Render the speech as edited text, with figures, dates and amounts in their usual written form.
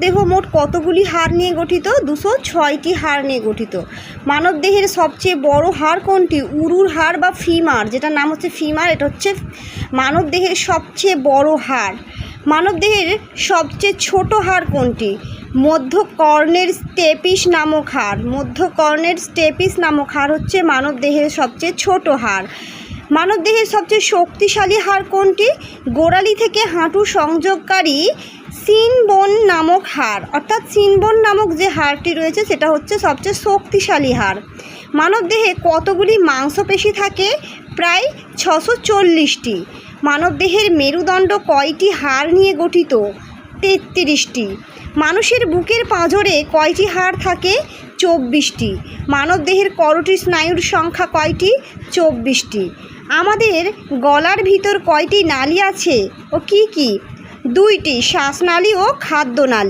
দেহ মোট কতগুলি হাড় নিয়ে গঠিত? 206টি হাড় নিয়ে গঠিত। মানব দেহের সবচেয়ে বড় হাড় কোনটি? উরুর হাড় বা ফিমার, যেটার নাম হচ্ছে ফিমার, এটা হচ্ছে মানব দেহের সবচেয়ে বড় হাড়। মানব দেহের সবচেয়ে ছোট হাড় কোনটি? মধ্যকর্ণের স্টেপিস নামক হাড়। মধ্যকর্ণের স্টেপিস নামক হাড় হচ্ছে মানব দেহের সবচেয়ে ছোট হাড়। মানব দেহের সবচেয়ে শক্তিশালী হাড় কোনটি? গোড়ালি থেকে হাঁটু সংযোগকারী সিনবোন নামক হাড়, অর্থাৎ সিনবোন নামক যে হাড়টি রয়েছে সেটা হচ্ছে সবচেয়ে শক্তিশালী হাড়। মানব দেহে কতগুলি মাংসপেশি থাকে? প্রায় 640টি। মানব দেহের মেরুদণ্ড কয়টি হাড় নিয়ে গঠিত? 33টি। মানুষের বুকের পাঁজরে কয়টি হাড় থাকে? 24টি। মানব দেহের করোটি স্নায়ুর সংখ্যা কয়টি? 24টি। আমাদের গলার ভিতর কয়টি নালী আছে ও কি কি? 2টি, শ্বাসনালী ও খাদ্যনালী।